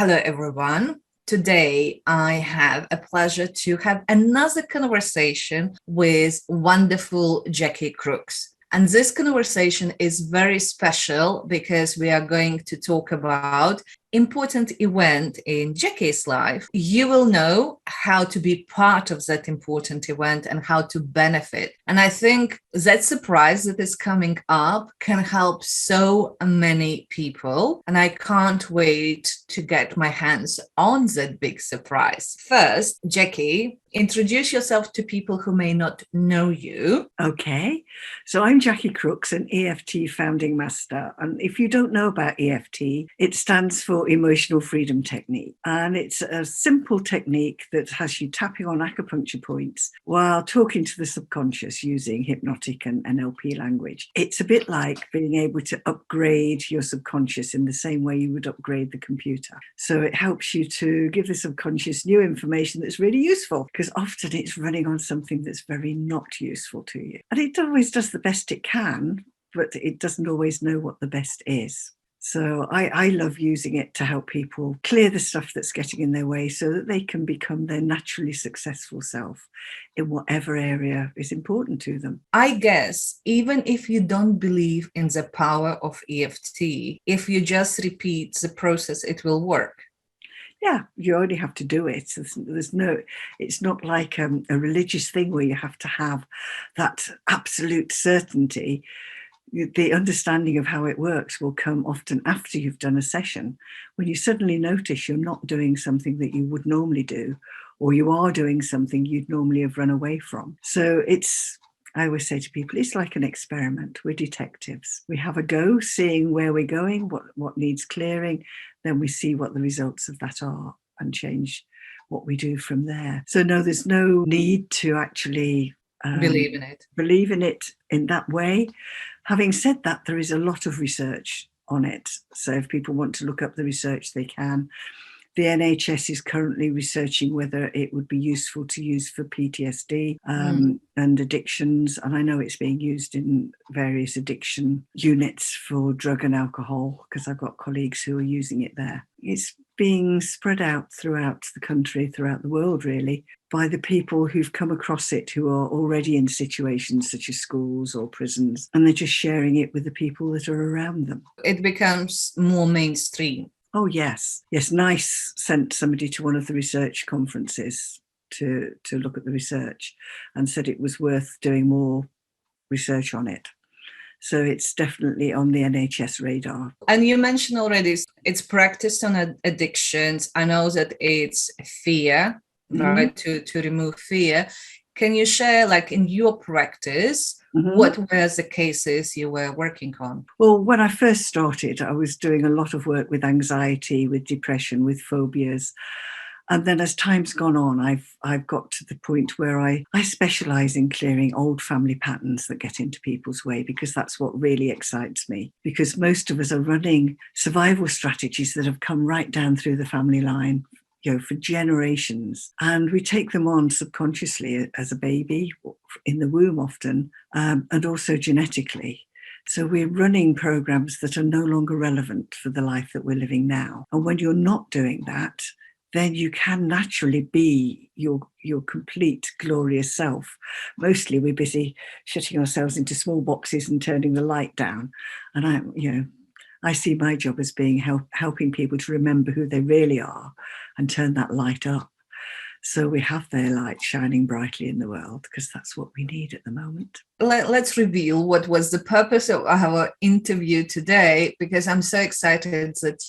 Hello, everyone. Today, I have a pleasure to have another conversation with wonderful Jacqui Crooks. And this conversation is very special because we are going to talk about important event in Jacqui's life. You will know how to be part of that important event and how to benefit. And I think that surprise that is coming up can help so many people. And I can't wait to get my hands on that big surprise. First, Jacqui, introduce yourself to people who may not know you. Okay, so I'm Jacqui Crooks, an EFT founding master. And if you don't know about EFT, it stands for Emotional Freedom Technique. And it's a simple technique that has you tapping on acupuncture points while talking to the subconscious using hypnotic and NLP language. It's a bit like being able to upgrade your subconscious in the same way you would upgrade the computer. So it helps you to give the subconscious new information that's really useful, because often it's running on something that's very not useful to you. And it always does the best it can, but it doesn't always know what the best is. So I love using it to help people clear the stuff that's getting in their way so that they can become their naturally successful self in whatever area is important to them. I guess even if you don't believe in the power of EFT, if you just repeat the process, it will work. Yeah, you only have to do it. It's not like a religious thing where you have to have that absolute certainty. The understanding of how it works will come often after you've done a session, when you suddenly notice you're not doing something that you would normally do, or you are doing something you'd normally have run away from. So I always say to people, it's like an experiment. We're detectives. We have a go, seeing where we're going, what needs clearing. Then we see what the results of that are and change what we do from there. So no, there's no need to actually Believe in it. Believe in it in that way. Having said that, there is a lot of research on it. So if people want to look up the research, they can. The NHS is currently researching whether it would be useful to use for PTSD and addictions. And I know it's being used in various addiction units for drug and alcohol, because I've got colleagues who are using it there. It's being spread out throughout the country, throughout the world, really, by the people who've come across it, who are already in situations such as schools or prisons, and they're just sharing it with the people that are around them. It becomes more mainstream. Oh, yes. Yes, NICE sent somebody to one of the research conferences to look at the research and said it was worth doing more research on it. So it's definitely on the NHS radar. And you mentioned already it's practiced on addictions. I know that it's fear, right? To remove fear. Can you share, like in your practice, what were the cases you were working on? Well, when I first started, I was doing a lot of work with anxiety, with depression, with phobias. And then as time's gone on, I've got to the point where I specialise in clearing old family patterns that get into people's way, because that's what really excites me. Because most of us are running survival strategies that have come right down through the family line, for generations. And we take them on subconsciously as a baby, in the womb often, and also genetically. So we're running programs that are no longer relevant for the life that we're living now. And when you're not doing that, then you can naturally be your complete glorious self. Mostly we're busy shutting ourselves into small boxes and turning the light down. And I see my job as being helping people to remember who they really are and turn that light up, so we have their light shining brightly in the world, because that's what we need at the moment. Let's reveal what was the purpose of our interview today, because I'm so excited that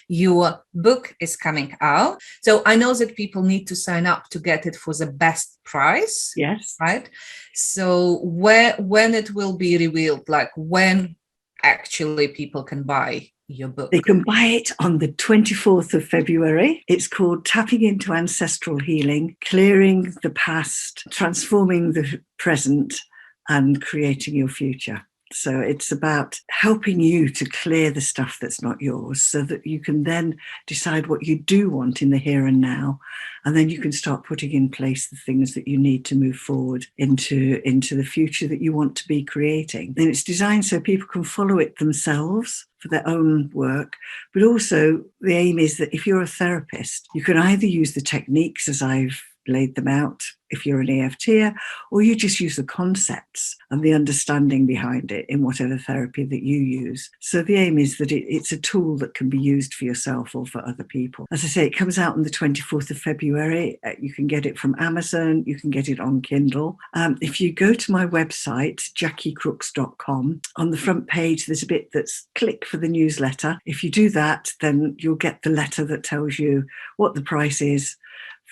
your book is coming out. So I know that people need to sign up to get it for the best price. Yes. Right. So when it will be revealed, like when actually people can buy your book? They can buy it on the 24th of February. It's called Tapping into Ancestral Healing, Clearing the Past, Transforming the Present, and Creating Your Future. So it's about helping you to clear the stuff that's not yours, so that you can then decide what you do want in the here and now. And then you can start putting in place the things that you need to move forward into the future that you want to be creating. And it's designed so people can follow it themselves. for their own work. But also the aim is that if you're a therapist, you can either use the techniques as I've laid them out if you're an EFTer, or you just use the concepts and the understanding behind it in whatever therapy that you use. So the aim is that it's a tool that can be used for yourself or for other people. As I say, it comes out on the 24th of February. You can get it from Amazon. You can get it on Kindle. If you go to my website, JacquiCrooks.com, on the front page, there's a bit that's click for the newsletter. If you do that, then you'll get the letter that tells you what the price is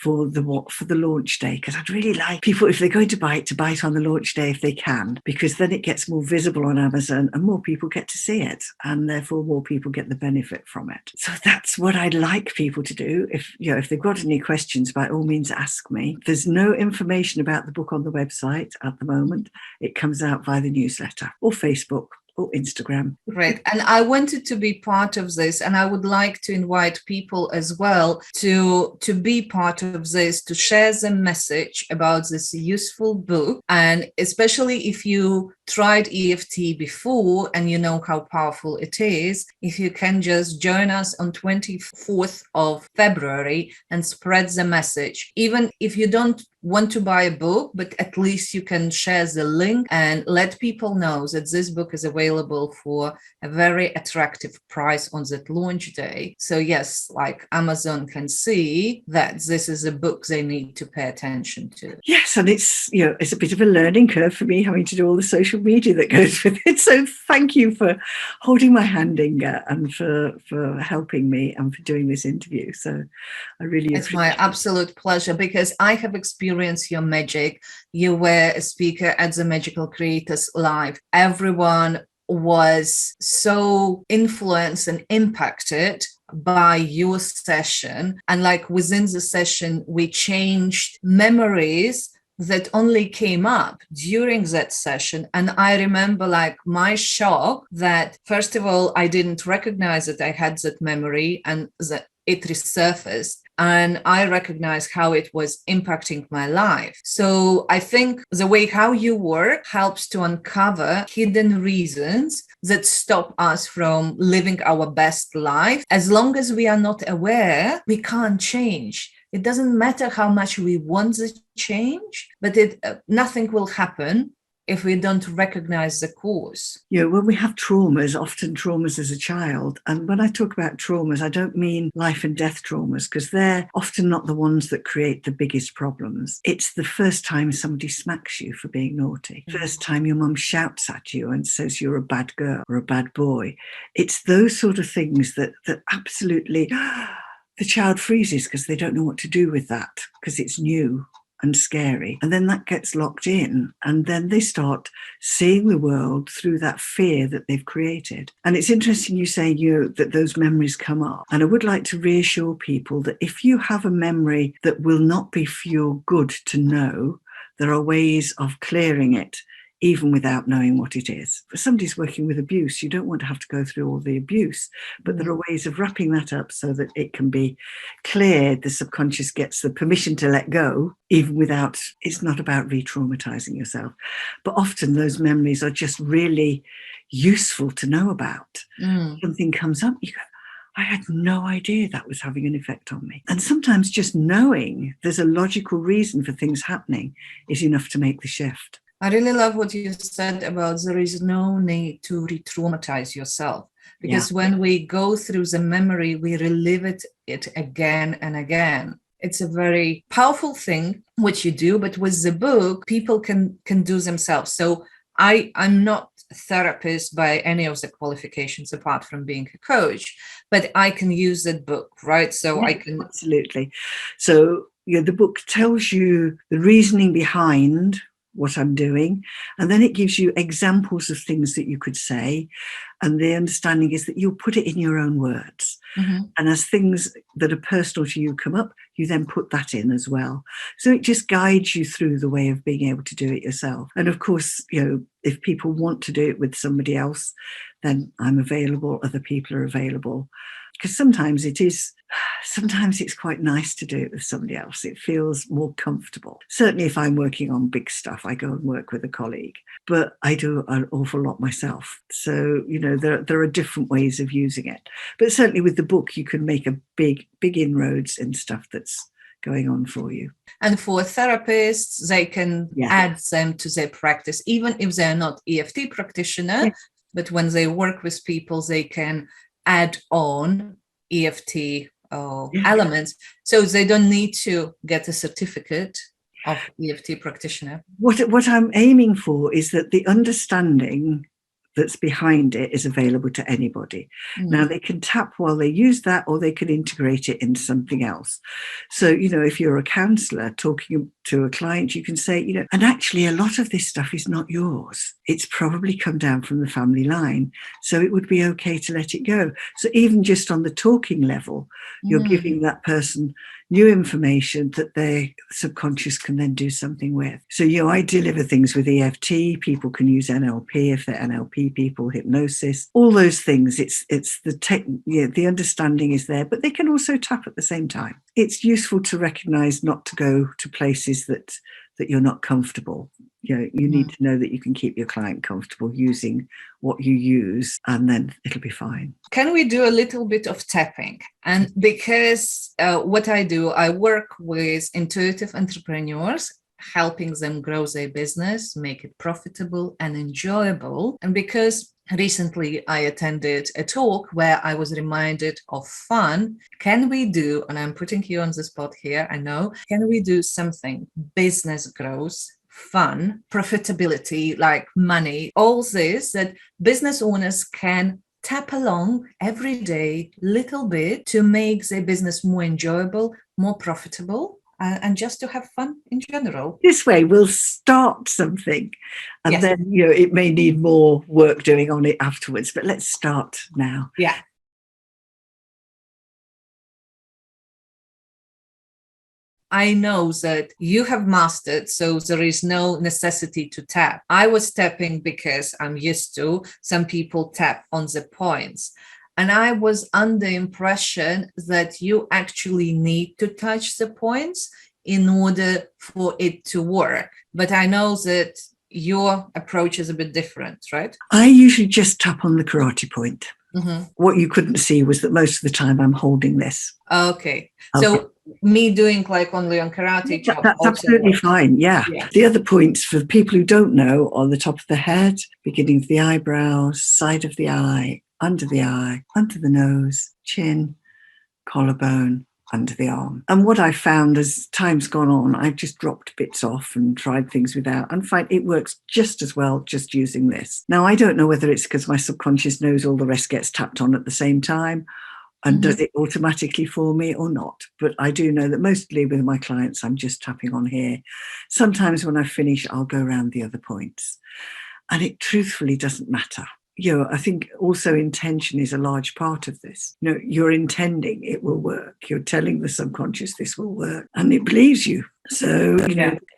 for the launch day, because I'd really like people, if they're going to buy it on the launch day if they can, because then it gets more visible on Amazon and more people get to see it, and therefore more people get the benefit from it. So that's what I'd like people to do. If they've got any questions, by all means ask me. There's no information about the book on the website at the moment. It comes out via the newsletter or Facebook or Instagram. Great. And I wanted to be part of this, and I would like to invite people as well to be part of this, to share the message about this useful book. And especially if you tried EFT before and you know how powerful it is, if you can just join us on 24th of February and spread the message. Even if you don't want to buy a book, but at least you can share the link and let people know that this book is available for a very attractive price on that launch day. So yes, like Amazon can see that this is a book they need to pay attention to. Yes, and it's a bit of a learning curve for me, having to do all the social media that goes with it. So thank you for holding my hand, Inga, and for helping me and for doing this interview. So I really appreciate it. It's my absolute pleasure, because I have experienced your magic. You were a speaker at the Magical Creators Live. Everyone was so influenced and impacted by your session. And like within the session, we changed memories that only came up during that session. And I remember like my shock that, first of all, I didn't recognize that I had that memory and that it resurfaced. And I recognized how it was impacting my life. So I think the way how you work helps to uncover hidden reasons that stop us from living our best life. As long as we are not aware, we can't change. It doesn't matter how much we want the change, but nothing will happen if we don't recognize the cause. When we have traumas, often traumas as a child, and when I talk about traumas, I don't mean life and death traumas, because they're often not the ones that create the biggest problems. It's the first time somebody smacks you for being naughty, first time your mum shouts at you and says you're a bad girl or a bad boy. It's those sort of things that absolutely the child freezes because they don't know what to do with that, because it's new and scary. And then that gets locked in, and then they start seeing the world through that fear that they've created. And it's interesting you saying that those memories come up. And I would like to reassure people that if you have a memory that will not be for your good to know, there are ways of clearing it even without knowing what it is. For somebody who's working with abuse, you don't want to have to go through all the abuse, but there are ways of wrapping that up so that it can be cleared. The subconscious gets the permission to let go, even without, it's not about re-traumatizing yourself. But often those memories are just really useful to know about. Something comes up, you go, I had no idea that was having an effect on me. And sometimes just knowing there's a logical reason for things happening is enough to make the shift. I really love what you said about there is no need to re-traumatize yourself, because when we go through the memory, we relive it again and again. It's a very powerful thing, what you do, but with the book, people can do themselves. So I'm not a therapist by any of the qualifications apart from being a coach, but I can use that book, right? So I can. Absolutely. So the book tells you the reasoning behind what I'm doing, and then it gives you examples of things that you could say, and the understanding is that you'll put it in your own words. And as things that are personal to you come up, you then put that in as well. So it just guides you through the way of being able to do it yourself. And of course, if people want to do it with somebody else, then I'm available, other people are available. because sometimes it's quite nice to do it with somebody else. It feels more comfortable. Certainly if I'm working on big stuff, I go and work with a colleague, but I do an awful lot myself. So, there are different ways of using it. But certainly with the book, you can make a big inroads in stuff that's going on for you. And for therapists, they can add them to their practice, even if they're not EFT practitioner, but when they work with people, they can add on EFT elements. So they don't need to get a certificate of EFT practitioner. What I'm aiming for is that the understanding that's behind it is available to anybody. Now they can tap while they use that, or they can integrate it into something else. So, if you're a counselor talking to a client, you can say, and actually a lot of this stuff is not yours. It's probably come down from the family line. So it would be okay to let it go. So even just on the talking level, you're giving that person new information that their subconscious can then do something with. So, I deliver things with EFT. People can use NLP if they're NLP people, hypnosis, all those things. It's the understanding is there, but they can also tap at the same time. It's useful to recognize not to go to places that you're not comfortable. You need to know that you can keep your client comfortable using what you use, and then it'll be fine. Can we do a little bit of tapping? And because what I do, I work with intuitive entrepreneurs, helping them grow their business, make it profitable and enjoyable. And because recently I attended a talk where I was reminded of fun, can we do, and I'm putting you on the spot here, I know, can we do something business growth, fun, profitability, like money, all this that business owners can tap along every day, little bit, to make their business more enjoyable, more profitable, and just to have fun in general. This way we'll start something, and then it may need more work doing on it afterwards, but let's start now. I know that you have mastered, so there is no necessity to tap. I was tapping because I'm used to. Some people tap on the points. And I was under the impression that you actually need to touch the points in order for it to work. But I know that your approach is a bit different, right? I usually just tap on the karate point. What you couldn't see was that most of the time I'm holding this. Okay. So me doing like only on karate chop. That's absolutely fine. Yeah. The other points for people who don't know are the top of the head, beginning of the eyebrows, side of the eye, under the nose, chin, collarbone, under the arm. And what I found as time's gone on, I've just dropped bits off and tried things without, and find it works just as well just using this. Now, I don't know whether it's because my subconscious knows all the rest gets tapped on at the same time and does it automatically for me or not. But I do know that mostly with my clients, I'm just tapping on here. Sometimes when I finish, I'll go around the other points. And it truthfully doesn't matter. I think also intention is a large part of this. You're intending it will work. You're telling the subconscious this will work, and it believes you. So,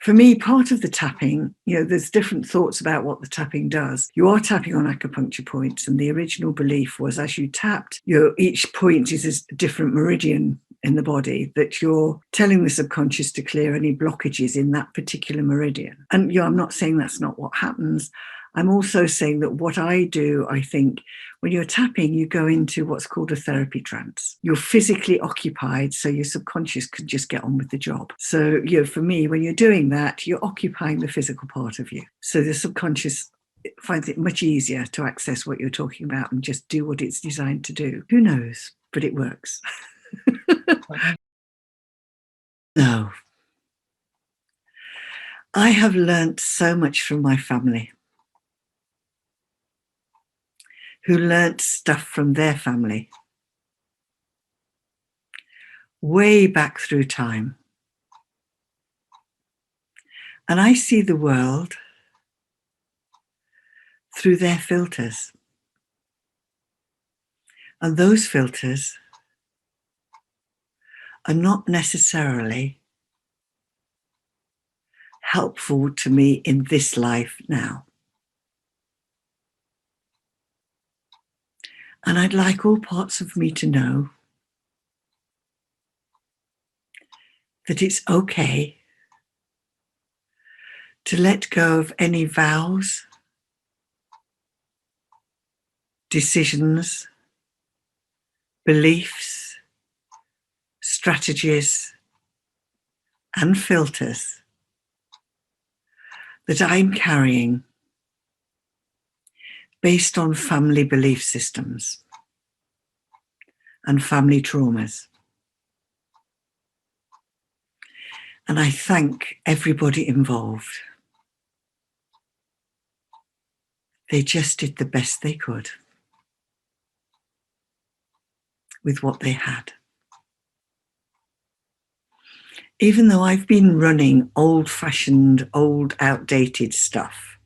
for me, part of the tapping, there's different thoughts about what the tapping does. You are tapping on acupuncture points, and the original belief was as you tapped, each point is a different meridian in the body, that you're telling the subconscious to clear any blockages in that particular meridian. And I'm not saying that's not what happens. I'm also saying that what I do, I think, when you're tapping, you go into what's called a therapy trance. You're physically occupied, so your subconscious can just get on with the job. So, for me, when you're doing that, you're occupying the physical part of you. So the subconscious finds it much easier to access what you're talking about and just do what it's designed to do. Who knows? But it works. No. I have learnt so much from my family, who learnt stuff from their family way back through time. And I see the world through their filters. And those filters are not necessarily helpful to me in this life now. And I'd like all parts of me to know that it's okay to let go of any vows, decisions, beliefs, strategies, and filters that I'm carrying based on family belief systems and family traumas. And I thank everybody involved. They just did the best they could with what they had. Even though I've been running old-fashioned, old, outdated stuff,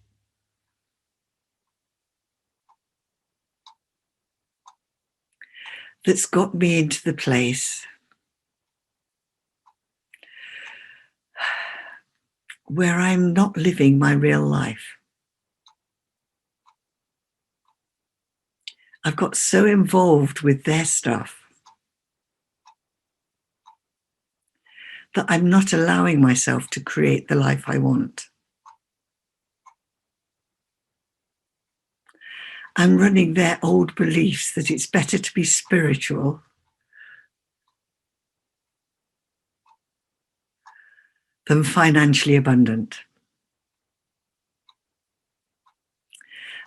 that's got me into the place where I'm not living my real life. I've got so involved with their stuff that I'm not allowing myself to create the life I want. I'm running their old beliefs that it's better to be spiritual than financially abundant.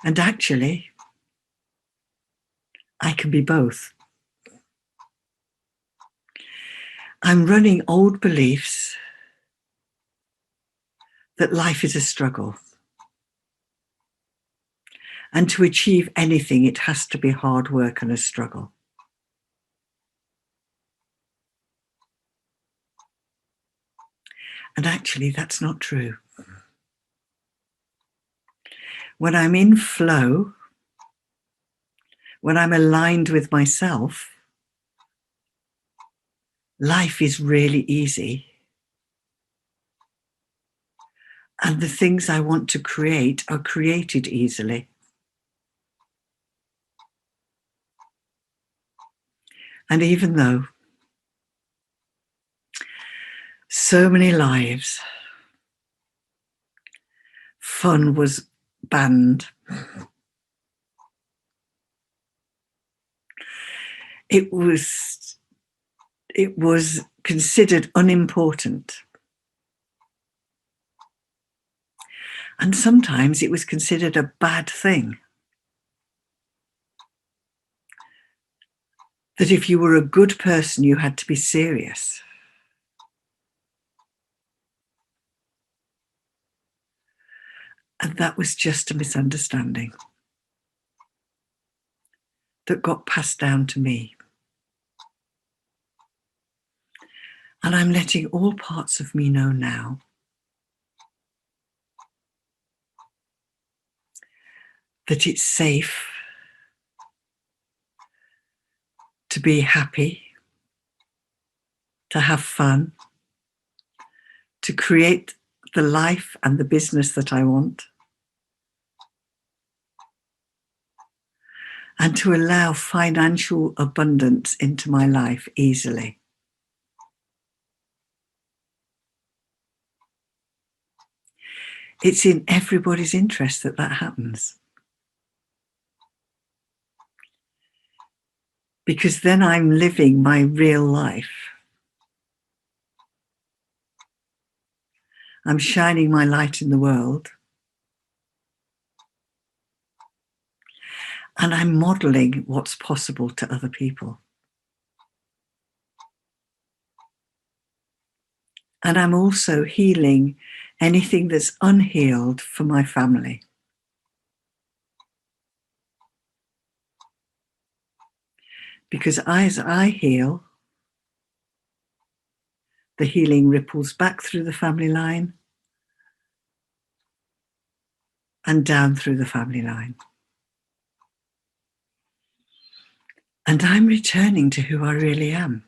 And actually, I can be both. I'm running old beliefs that life is a struggle. And to achieve anything, it has to be hard work and a struggle. And actually, that's not true. When I'm in flow, when I'm aligned with myself, life is really easy. And the things I want to create are created easily. And even though so many lives, fun was banned, it was considered unimportant. And sometimes it was considered a bad thing. That if you were a good person, you had to be serious. And that was just a misunderstanding that got passed down to me. And I'm letting all parts of me know now that it's safe to be happy, to have fun, to create the life and the business that I want, and to allow financial abundance into my life easily. It's in everybody's interest that that happens. Because then I'm living my real life. I'm shining my light in the world. And I'm modeling what's possible to other people. And I'm also healing anything that's unhealed for my family. Because as I heal, the healing ripples back through the family line and down through the family line. And I'm returning to who I really am,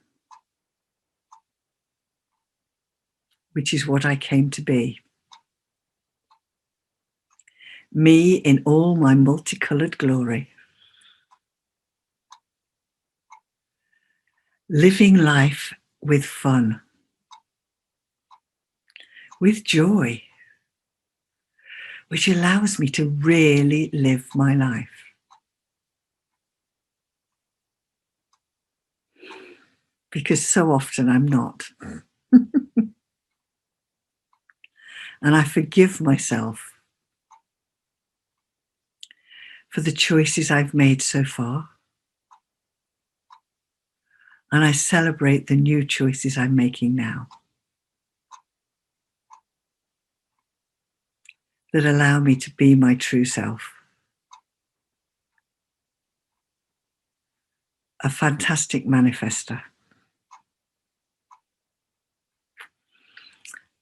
which is what I came to be. Me in all my multicolored glory. living life with fun, with joy, which allows me to really live my life. Because so often I'm not. And I forgive myself for the choices I've made so far. And I celebrate the new choices I'm making now that allow me to be my true self. A fantastic manifester.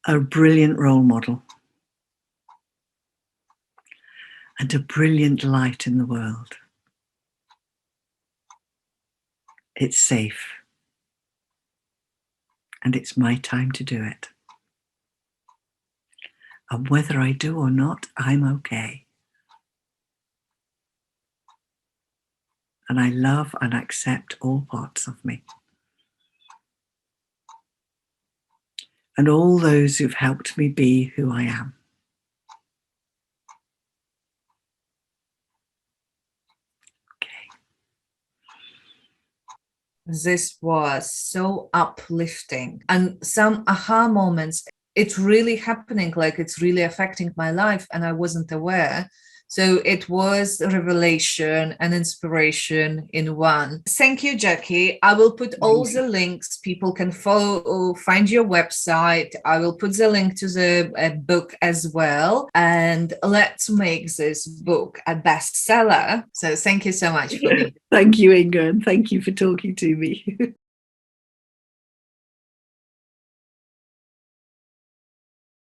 A brilliant role model. And a brilliant light in the world. It's safe. And it's my time to do it. And whether I do or not, I'm okay. And I love and accept all parts of me. And all those who've helped me be who I am. This was so uplifting, and some aha moments. It's really happening, like it's really affecting my life, and I wasn't aware. So it was a revelation and inspiration in one. Thank you, Jacqui. I will put all the links. People can follow, find your website. I will put the link to the book as well. And let's make this book a bestseller. So thank you so much for me. Thank you, Inga, and thank you for talking to me.